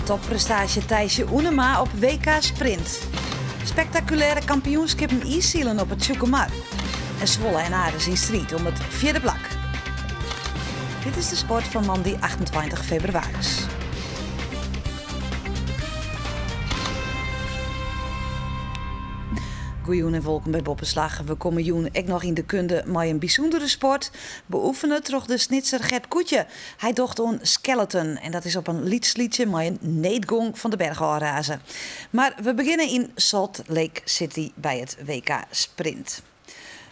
Topprestatie Thijsje Oenema op WK Sprint. Spectaculaire kampioenschappen ijszielen op het Tjúkemar. En Zwolle en Aardes in strijd om het vierde plak. Dit is de sport van maandag 28 februari. Goeien en welkom bij Boppenslag. We komen joen ook nog in de kunde met een bijzondere sport. Beoefenen troch de snitser Gert Koetje. Hij docht een skeleton en dat is op een liedje met een neetgong van de bergen. Maar we beginnen in Salt Lake City bij het WK Sprint.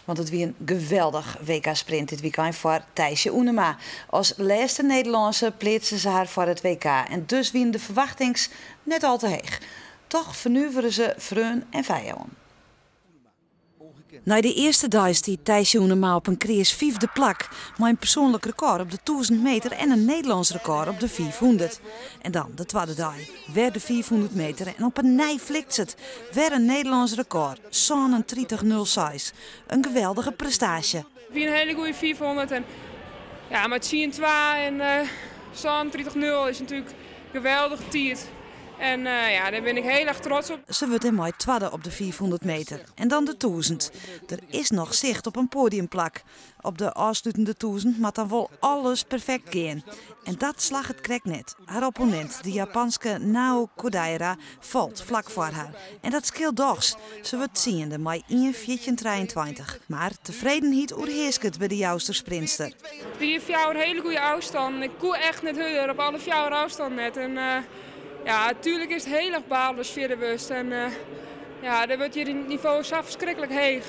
Want het wie een geweldig WK Sprint dit weekend voor Thijsje Oenema. Als laatste Nederlandse plaatste ze haar voor het WK. En dus wien de verwachtings net al te heeg. Toch vernuiveren ze vreun en vijanden. Na de eerste dag stiet Thijsje Oenema op een krees vijfde plak. Maar een persoonlijk record op de 1000 meter en een Nederlands record op de 400. En dan de tweede dag. Weer de 400 meter en op een nij flikt het. Weer een Nederlands record. 37,06. Een geweldige prestatie. Een hele goede 400 en ja, met 10-2 en 37,0 is natuurlijk geweldig tijd. En ja, daar ben ik heel erg trots op. Ze wordt in mei tweede op de 400 meter. En dan de 1000. Er is nog zicht op een podiumplak. Op de afsluitende 1000 moet dan wel alles perfect gaan. En dat slag het krek net. Haar opponent, de Japanse Nao Kodaira, valt vlak voor haar. En dat scheelt dochs. Ze wordt ziende met 1:14:23. Maar tevredenheid oerheerst het bij de jouwster sprinter. Die heeft jou een hele goede afstand. Ik koe echt net huller op alle jouw afstand net. En, ja, natuurlijk is het heel erg balen als vierde wust. En ja, dan wordt je niveau zo verschrikkelijk heeg.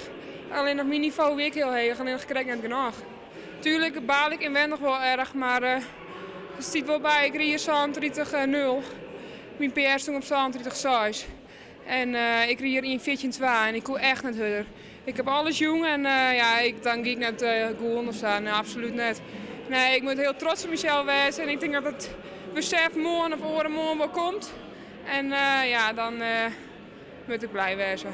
Alleen op mijn niveau weer heel heeg, alleen nog krijg ik net genoeg. Tuurlijk baal ik inwendig wel erg, maar het stiet wel bij. Ik reed 37,0. Mijn PR stond op 37,6. En ik reed hier 1:14:2 en ik koe echt net huller. Ik heb alles jong en ja, dan ga ik net goed of zo. Nee, absoluut net. Nee, ik moet heel trots op mezelf wezen en ik denk dat het besef morgen of overmorgen wel komt. En ja, dan moet ik blij wezen.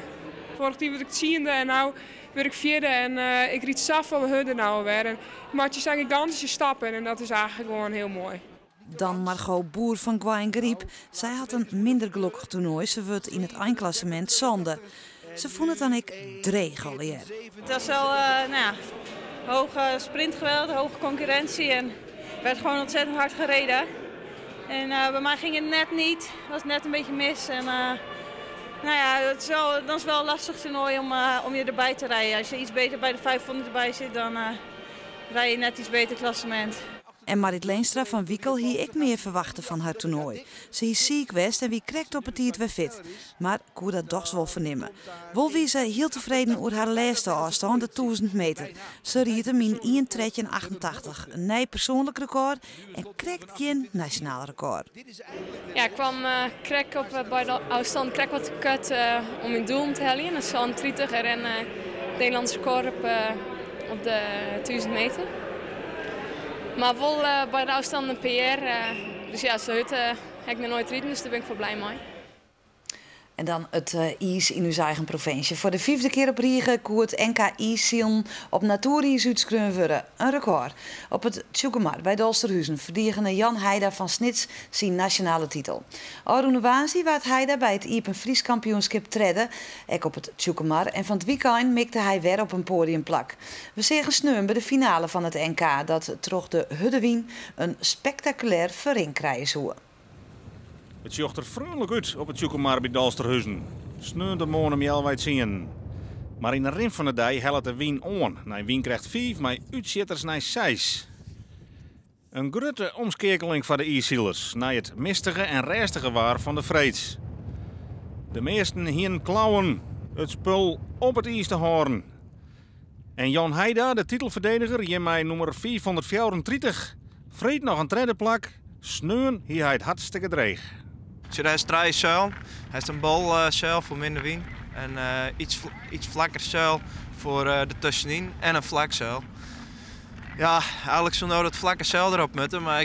Vorig jaar werd ik tiende en nu werd ik vierde en ik riet zoveel hudden nou weer. En Martje zijn gigantische stappen en dat is eigenlijk gewoon heel mooi. Dan Margot Boer van Gwaien Griep. Zij had een minder gelukkig toernooi. Ze wordt in het eindklassement zonde. Ze vond het dan ik dreigeleer. Het was wel hoge sprintgeweld, hoge concurrentie en werd gewoon ontzettend hard gereden. En bij mij ging het net niet. Het was net een beetje mis. En, nou ja, dat is wel een lastig toernooi om je erbij te rijden. Als je iets beter bij de 500 erbij zit, dan rij je net iets beter klassement. En Marit Leenstra van Wiekel hier ik meer verwachten van haar toernooi. Ze is ziek west en wie krekt op het tiert weer fit. Maar koe dat dochs wel vernemen. Wel wie ze heel tevreden over haar laatste afstand, de 1000 meter. Ze riet hem in 1:13:88. Een nieuw persoonlijk record en krekt geen nationaal record. Ja, ik kwam bij de afstand wat kut om in doel te halen. En zo'n 30 en een Nederlands record op de 1000 meter. Maar wel bij de afstand een PR. Dus ja, zo heb ik nog nooit rijden, dus daar ben ik voor blij mee. En dan het ijs in uw eigen provincie. Voor de 5e keer op Riegen koe het NK ijszielen op Natuurijs uitskreun. Een record. Op het Tjúkemar bij Dalsterhuizen verdiende Jan Heida van Snits zijn nationale titel. Arune Waansi waard Heida bij het Iepen Fries kampioenschap treden, ook op het Tjúkemar. En van het weekend mikte hij weer op een podiumplak. We zeggen sneun bij de finale van het NK dat troch de Huddewien een spectaculair verring krijgen zou. Het jocht er vrolijk uit op het Tjúkemar bij Dalsterhuizen. Sneun de monen hem wijd zien. Maar in de rim van de dag helpt de wien on. Na wien krijgt 5, maar uitzitters naar 6. Een grote omschakeling voor de ijszielers na het mistige en rijstige waar van de vreeds. De meesten hien klauwen het spul op het ijs te houden. En Jan Heida, de titelverdediger, hiermee nummer 434, vreet nog een tweede plak. Sneun hier hij het hartstikke dreig. Hij is 3 zuil. Hij is een bal zuil voor minder wien. En iets vlakker zuil voor de tussenin en een vlak zuil. Ja, eigenlijk zou nou dat vlakke zuil erop moeten, maar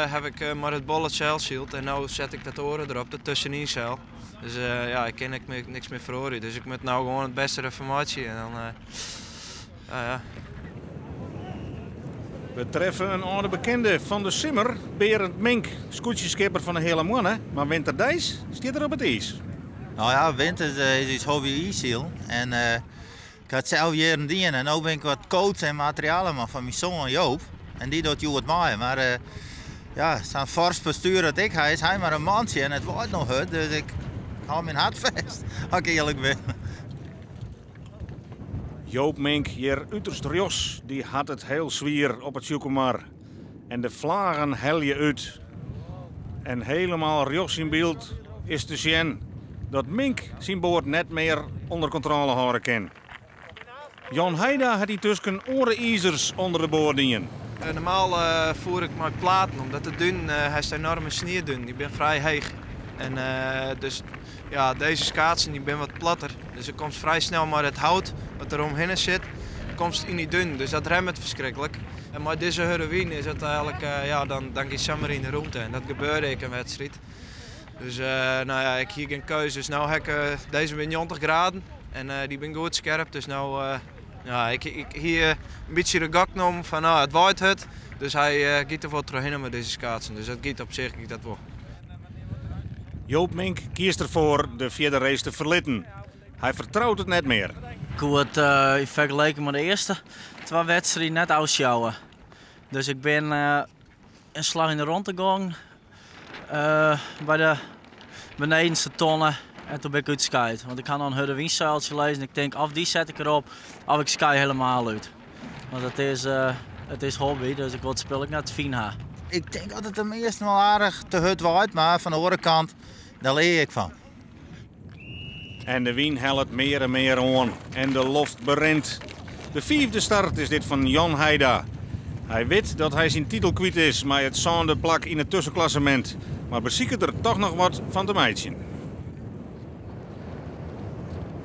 heb ik maar het bolle zuil zield en nu zet ik dat oren erop, de tussenin zuil. Dus ja, ik kan niks meer verhoren. Dus ik moet nou gewoon het beste reformatie en dan ja. We treffen een oude bekende van de Simmer, Berend Mink, scootjeskipper van de hele mannen. Maar winterdijs staat er op het ijs. Nou ja, winter is iets hobby ijsziel. En ik had zelf jaren dienen en nu ben ik wat coach en materialen maar van mijn zoon Joop. En die doet jou wat maaien. Maar ja, zo'n fors bestuur dat ik hij is hij maar een maandje en het wordt nog hut. Dus ik hou mijn hart vast, als ik eerlijk ben. Joop Mink, hier uiterst Ros, die had het heel zwier op het Sjoekomar. En de vlagen helje uit. En helemaal Ros in beeld is te zien dat Mink zijn boord net meer onder controle houden kan. Jan Heida had die tussen orenijzers onder de boordingen. Normaal voer ik mijn platen, omdat het dun, hij is enorme sneerdun, die ben vrij heeg. En dus ja, deze schaatsen die ben wat platter. Dus er komt vrij snel maar het hout wat er omheen zit, komt in die dun. Dus dat remt verschrikkelijk. En met deze heroïne is het eigenlijk, ja, dan ga je zomaar in de ruimte. En dat gebeurde ik een wedstrijd. Dus nou ja, ik hier geen keuze. Dus nu heb ik deze ben 90 graden en die ben goed scherp. Dus nou, ja, ik hier een beetje de gak genomen van het waait het. Dus hij gaat er wel terug met deze schaatsen. Dus dat gaat op zich dat wel. Joop Mink kiest ervoor de vierde race te verlitten. Hij vertrouwt het net meer. Ik word vergeleken met de eerste 2 wedstrijden net uitschouwen. Dus ik ben een slag in de rond gegaan bij de benedenste tonnen en toen ben ik uitgeskijd. Want ik had nog een harde windzeiltje lezen en ik denk of die zet ik erop of ik sky helemaal uit. Want het is hobby, dus ik word speel ik net fijn ha. Ik denk dat het hem eerst wel aardig te hut waait, maar van de andere kant, daar leer ik van. En de wien helpt meer en meer aan en de loft berent. De 5e start is dit van Jan Heida. Hij weet dat hij zijn titel kwijt is, maar het zaande plak in het tussenklassement. Maar beziekert er toch nog wat van de meidje.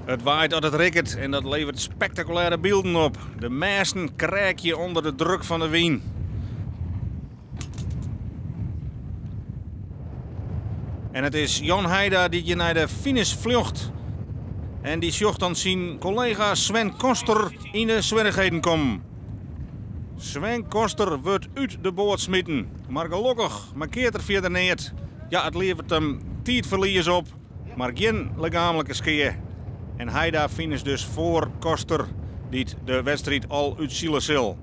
Het waait uit het ricket en dat levert spectaculaire beelden op. De meesten krijg je onder de druk van de wien. En het is Jan Heida die je naar de finish vlucht. En die zocht dan zijn collega Sven Koster in de zwerigheden komen. Sven Koster wordt uit de boord smitten. Maar gelukkig markeert er verder niet. Ja, het levert hem tijdverlies op, maar geen lichamelijke skeer. En Heida finish dus voor Koster, die de wedstrijd al uitzielen zal.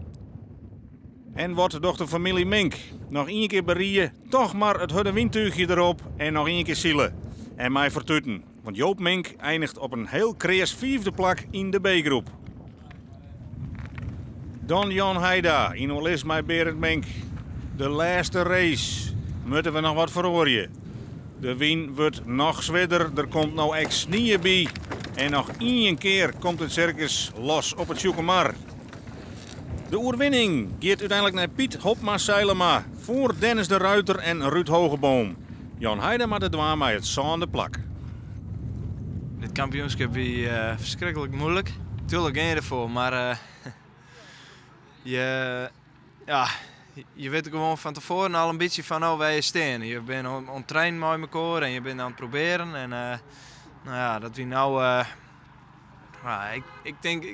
En wordt door de familie Mink nog 1 keer berieën, toch maar het hudde windtuigje erop en nog 1 keer zielen. En mij vertutten, want Joop Mink eindigt op een heel krees 5e plak in de B-groep. Dan Jan Heida, in Olis met Berend Mink. De laatste race, moeten we nog wat verhoren. De wien wordt nog zwidder, er komt nou ex snieën bij. En nog 1 keer komt het circus los op het Sjoekomar. De oerwinning gaat uiteindelijk naar Piet Hopma Seilema voor Dennis de Ruiter en Ruud Hogeboom. Jan Heida maar de dwaan bij het zaande plak. Dit kampioenschap is verschrikkelijk moeilijk. Tuurlijk ging je ervoor, maar je weet gewoon van tevoren al een beetje van waar je staat. Je bent aan het trainen met elkaar en je bent aan het proberen. En nou ja, dat we nou... ik denk...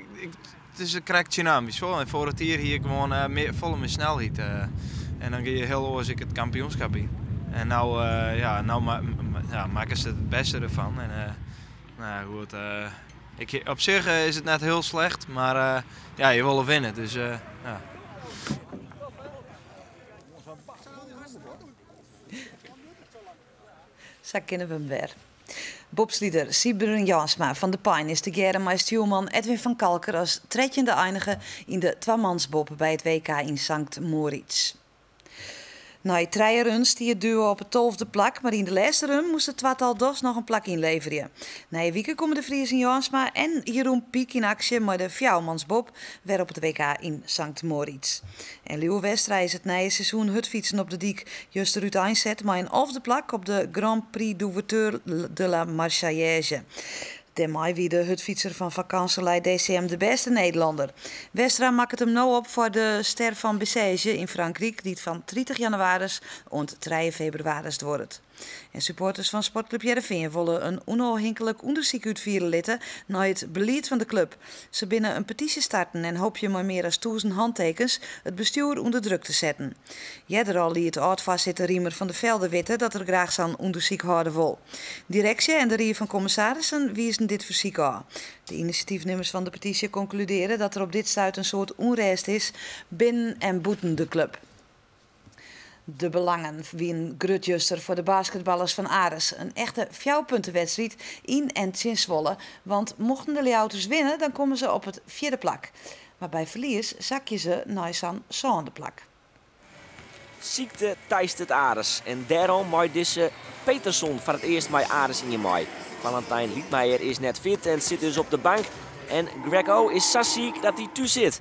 Het is een krijgt dynamisch vol. En voor het hier gewoon volle met snelheid. En dan ga je heel oors het kampioenschap in. En nou maken ze het beste ervan. En nou goed, op zich is het net heel slecht, maar ja, je wil winnen. Dus ja. Zo kennen we hem weer. Bobslieder Sybren Jansma van de Pijn is de geren met stuurman Edwin van Kalker als tredjende eindige in de twamansbob bij het WK in Sankt Moritz. Na 3 runs die het duo op het 12e plak, maar in de laatste run moest het tweetal dos nog een plak inleveren. Na een week komen de Friesen Jansma en Jeroen Piek in actie met de vrouwmansbob weer op het WK in Sankt Moritz. En Leeuw Westra is het nieuwe seizoen hutfietsen op de Diek juist eruit aanzet, maar een 11e plak op de Grand Prix d'Ouverture de la Marseillaise. Daarmee wie de hutfietser van vakantielei DCM de beste Nederlander. Westra maakt het hem nou op voor de ster van Bessèges in Frankrijk, die het van 30 januari en 3 februari wordt. En supporters van Sportclub Heerenveen willen een onafhankelijk onderzoek uitvoeren litten naar het beleid van de club. Ze binnen een petitie starten en hoop je maar meer dan 1000 handtekens het bestuur onder druk te zetten. Jeder al liet het oud-voorzitter Riemer van de Velde weten dat er graag zo'n onderzoek houden wil. Directie en de Rier van Commissarissen wiezen dit verzoek aan. De initiatiefnemers van de petitie concluderen dat er op dit stuit een soort onrust is binnen en boeten de club. De belangen wien grutjuster voor de basketballers van Ares. Een echte fjouwpuntenwedstrijd in en in Zwolle. Want mochten de Leeuwters winnen, dan komen ze op het 4e plak. Maar bij verlies zakje ze naar zo'n 7e plak. Ziekte teist het Ares. En daarom maait deze Peterson voor het eerst bij Ares in je maai. Valentijn Liedmeijer is net fit en zit dus op de bank. En Greg O is zo ziek dat hij thuis zit.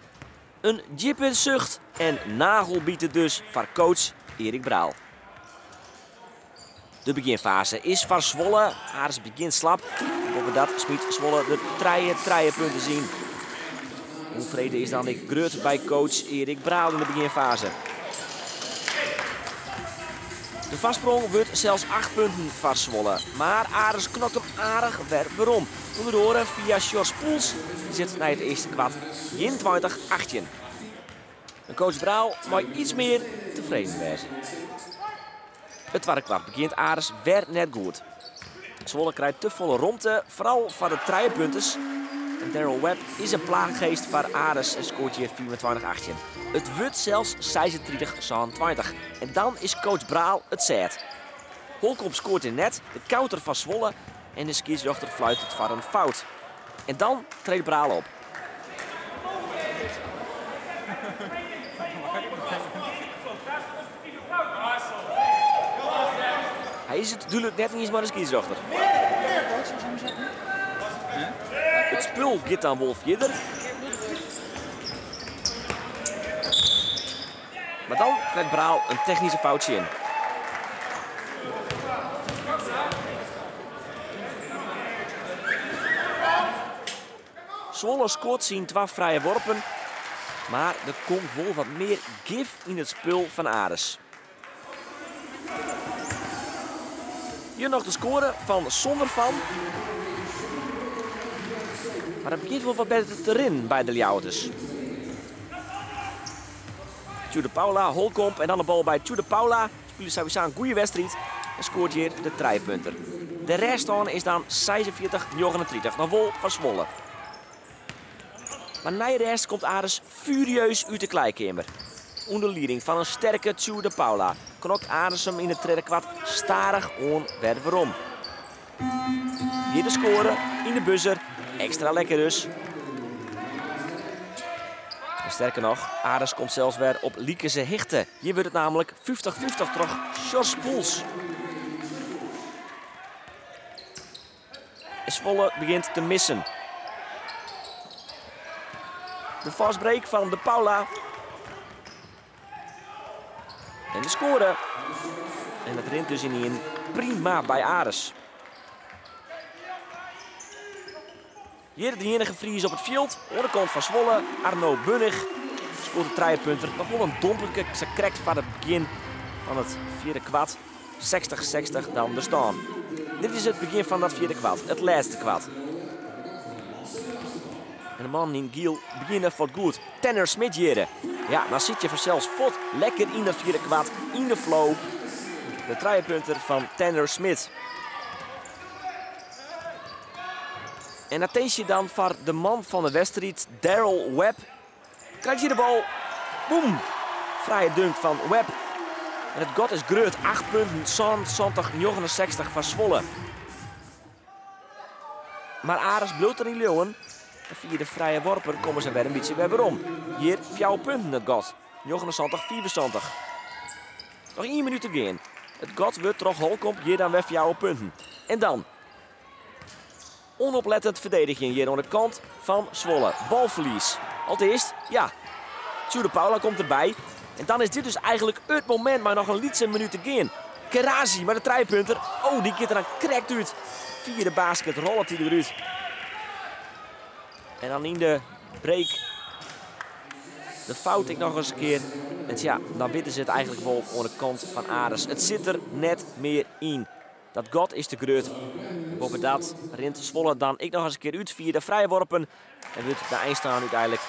Een diepe zucht en nagelbieten dus voor coach Erik Braal. De beginfase is voor Zwolle. Ares begint slap. Boven dat smiet Zwolle de treien punten zien. Onvrede is dan ik groot bij coach Erik Braal in de beginfase. De vastsprong wordt zelfs 8 punten voor Zwolle. Maar Ares knokt hem aardig waarom. Onderdoor via Sjors Poels zit naar het eerste kwart 21-18. En coach Braal mag iets meer tevreden wezen. Het tweede kwart begint Ares weer net goed. Zwolle krijgt te volle romte, vooral voor de treienpunters. En Daryl Webb is een plaaggeest voor Ares en scoort hier 24-18. Het wordt zelfs 26-26. En dan is coach Braal het zet. Holkomp scoort in net, de counter van Zwolle en de scheidsrechter fluit het voor een fout. En dan treedt Braal op. Hij is het duidelijk net niet eens maar de scheidsrechter. Het spul gaat dan Wolf Jidder. Maar dan krijgt Braal een technische foutje in. Zwolle scoort zien 12 vrije worpen. Maar er komt wel wat meer gif in het spul van Ares. Hier nog de score van Zondervan. Maar het begint wel wat beter te rin bij de Leeuwters. Tjude Paula, Holkomp en dan de bal bij Tjude Paula. Spelen sowieso een goede wedstrijd en scoort hier de treipunter. De rest dan is dan 46-39, nog wel van Zwolle. Maar na de rest komt Ares furieus uit de kleikamer. Onder leiding van een sterke Tjude Paula knokt Ares hem in het tweede kwart starig onwerom. Hier de score in de buzzer. Extra lekker dus. En sterker nog, Ares komt zelfs weer op Liekese Hichte. Hier wordt het namelijk 50-50 terug Sjors Poels. En Zwolle begint te missen. De fastbreak van de Paula. En de score. En dat rint dus in prima bij Ares. Hier de enige Fries op het veld. Onderkant van Zwolle, Arno Bunnig. Scoort de treipunter. Nog wel een dompelke. Ze krijgt van het begin van het vierde kwart. 60-60 dan de stand. Dit is het begin van dat vierde kwart. Het laatste kwart. En de man in Giel beginnen voor goed. Tanner Smit jaren. Ja, dan zit je vanzelfs vod lekker in dat vierde kwart. In de flow. De treipunter van Tanner Smit. En dat is je dan voor de man van de wedstrijd, Daryl Webb. Krijgt je de bal. Boom. Vrije dunk van Webb. En het god is groot. 8 punten, 69 van Zwolle. Maar Ares bloot er niet leeuwen. En via de vrije worpen komen ze weer een beetje weer om. Hier 4 punten het god. 69, 74. Nog 1 minuut te gaan. Het god wordt terug Holkomp. Hier dan weer 4 punten. En dan onoplettend verdedigen hier aan de kant van Zwolle. Balverlies. Allereerst, ja, Tjude Paula komt erbij. En dan is dit dus eigenlijk het moment, maar nog een lietse minuut te gaan. Kerazi met de trijpunter. Oh, die keert er dan krekt uit. Vierde basket rollt hij eruit. En dan in de break. De fout ik nog eens een keer. En ja, dan weten ze het eigenlijk wel aan de kant van Ares. Het zit er net meer in. Dat God is te groot. Boven dat rent Zwolle dan ik nog eens een keer uit via de vrijworpen. En wordt de eindstand uiteindelijk 87-77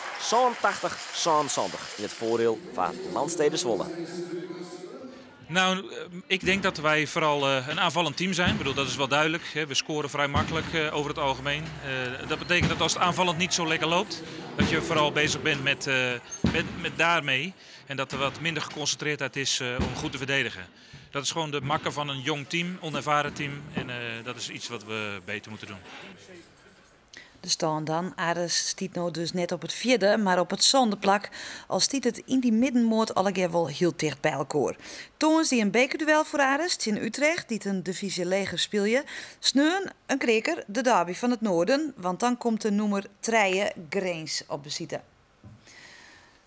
in het voordeel van Landstede Zwolle. Nou, ik denk dat wij vooral een aanvallend team zijn. Ik bedoel, dat is wel duidelijk. Hè. We scoren vrij makkelijk over het algemeen. Dat betekent dat als het aanvallend niet zo lekker loopt, dat je vooral bezig bent met daarmee. En dat er wat minder geconcentreerdheid is om goed te verdedigen. Dat is gewoon de makker van een jong team, onervaren team. En dat is iets wat we beter moeten doen. De stand dan. Ares stiet nou dus net op het vierde, maar op het zondeplak. Al stiet het in die middenmoord allegear wel heel dicht bij elkaar. Toen die een bekerduel voor Ares in Utrecht, die een divisie leger speelde. Sneun een kreker, de derby van het noorden, want dan komt de noemer Treije Greens op bezitten.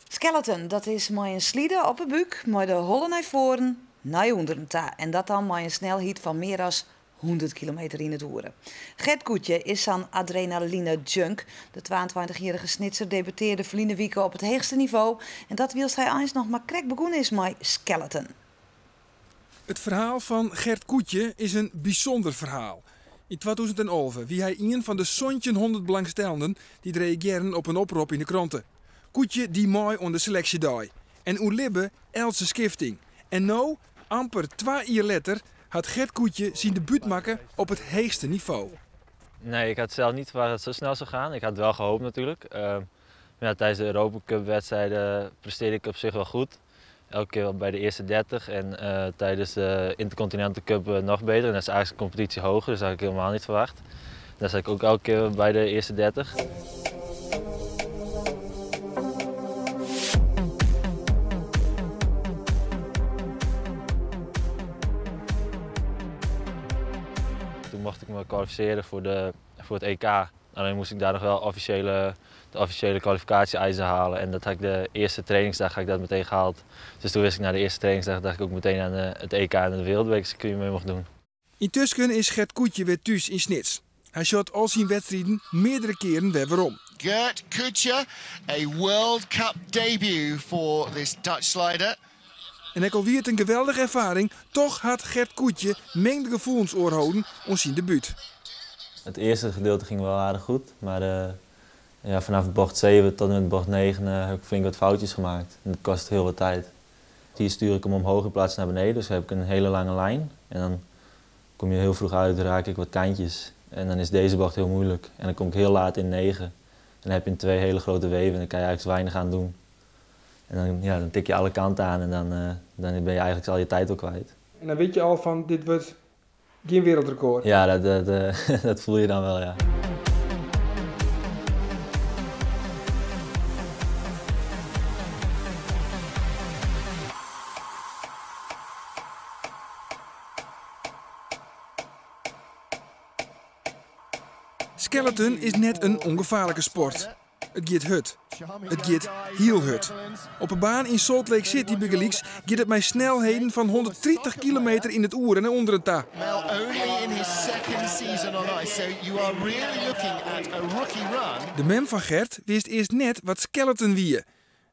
Skeleton, dat is met een sliede op de buik, met de hollen naar voren, naar onderen ta. En dat dan met een snelheid van meer dan 100 kilometer in het uur. Gert Koetje is aan adrenaline junk. De 22-jarige snitser debuteerde verleden week op het hoogste niveau. En dat wilst hij eens nog maar krek begonnen is met Skeleton. Het verhaal van Gert Koetje is een bijzonder verhaal. In 2011 wie hij een van de 100 belangstellenden die reageren op een oproep in de kranten. Koetje die mooi on de selectiedag. En oelibbe Else Skifting. En nou, amper 2 jaar later, had Gert Koetje zijn debuut maken op het hoogste niveau. Nee, ik had zelf niet verwacht dat het zo snel zou gaan. Ik had het wel gehoopt natuurlijk. Maar tijdens de Europa Cup wedstrijden presteerde ik op zich wel goed. Elke keer wel bij de eerste 30 en tijdens de Intercontinental Cup nog beter. En dat is eigenlijk een competitie hoger, dus dat had ik helemaal niet verwacht. Daar zat ik ook elke keer bij de eerste 30. Toen mocht ik me kwalificeren voor het EK. Alleen moest ik daar nog wel de officiële kwalificatie-eisen halen. En dat had ik de eerste trainingsdag had ik dat meteen gehaald. Dus toen wist ik na de eerste trainingsdag dat ik ook meteen aan het EK en de wereldbekercircuit mee mocht doen. Intussen is Gert Koetje weer thuis in Snits. Hij shot al zijn wedstrijden meerdere keren weer waarom. Gert Koetje, a World Cup debut for this Dutch slider. En ik alweer het een geweldige ervaring, toch had Gert Koetje mengde gevoelens oorhouden om zijn debuut. Het eerste gedeelte ging wel aardig goed, maar ja, vanaf bocht 7 tot en met bocht 9 heb ik flink wat foutjes gemaakt. En dat kost heel wat tijd. Hier stuur ik hem omhoog in plaats naar beneden, dus heb ik een hele lange lijn. En dan kom je heel vroeg uit, raak ik wat kantjes. En dan is deze bocht heel moeilijk. En dan kom ik heel laat in 9. En dan heb je 2 hele grote weven en dan kan je eigenlijk weinig aan doen. En dan tik je alle kanten aan en dan ben je eigenlijk al je tijd ook kwijt. En dan weet je al van dit wordt geen wereldrecord? Ja, dat voel je dan wel, ja. Skeleton is net een ongevaarlijke sport. Het gaat hut. Het gaat heel hut. Op een baan in Salt Lake City begelijks gaat het met snelheden van 130 kilometer in het uur en onder een ta. De mem van Gert wist eerst net wat Skeleton wie.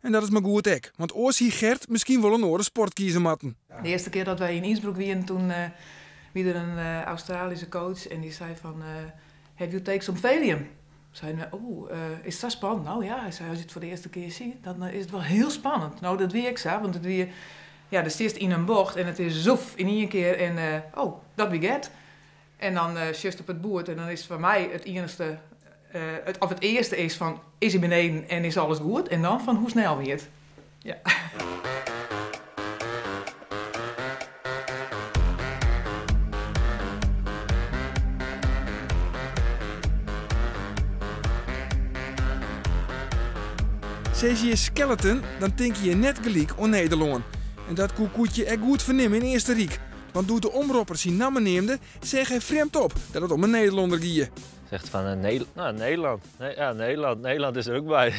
En dat is maar goed ek, want oors hier Gert misschien wel een andere sport kiezen matten. De eerste keer dat wij in Innsbruck waren, toen wie er een Australische coach en die zei van, have you taken some Valium? Zeiden we, is dat spannend? Nou ja, hij zei, als je het voor de eerste keer ziet, dan is het wel heel spannend. Nou, dat wie ik zo, want het weer, ja, dus eerst in een bocht en het is zoef in één keer en, dat wie get. En dan just op het boord en dan is voor mij het enigste, het eerste is van, is hij beneden en is alles goed? En dan van, hoe snel weer het? Ja. Zeg je Skeleton, dan denk je net gelijk aan Nederland. En dat Koetje er goed vernemen in eerste riek. Want doet de omropper zijn namen neemde, zeg hij vreemd op dat het om een Nederlander ging. Zegt van Nederland. Nee, ja, Nederland is er ook bij.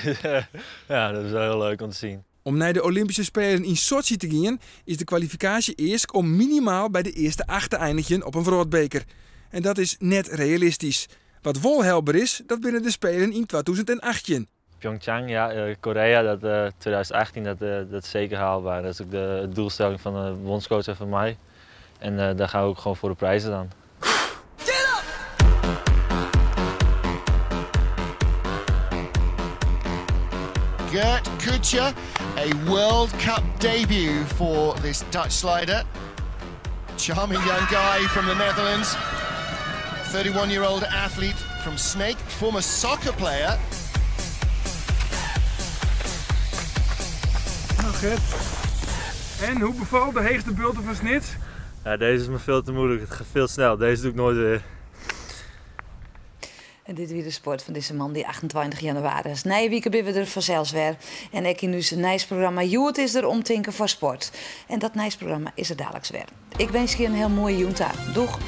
Ja, dat is wel heel leuk om te zien. Om naar de Olympische Spelen in Sochi te gaan, is de kwalificatie eerst om minimaal bij de eerste 8 te eindigen op een wereldbeker. En dat is net realistisch. Wat wel helder is, dat binnen de Spelen in 2018. Pyeongchang, ja, Korea, dat 2018, dat is zeker haalbaar. Dat is ook de doelstelling van de bondscoach en van mij. En daar gaan we ook gewoon voor de prijzen dan. Gert Kutscher, a World Cup debut for this Dutch slider. Charming young guy from the Netherlands. 31-year-old athlete from Snake, former soccer player. Nou Gert, en hoe bevalt de heegste bulten van Snits? Ja, deze is me veel te moeilijk, het gaat veel snel. Deze doe ik nooit weer. En dit weer de sport van deze man die 28 januari is. Nijwieken ben we er vanzelfs weer. En ik in nu zijn Nijsprogramma Joet is er om tinken voor sport. En dat Nijsprogramma is er dadelijk weer. Ik wens je een heel mooie Junta. Doeg!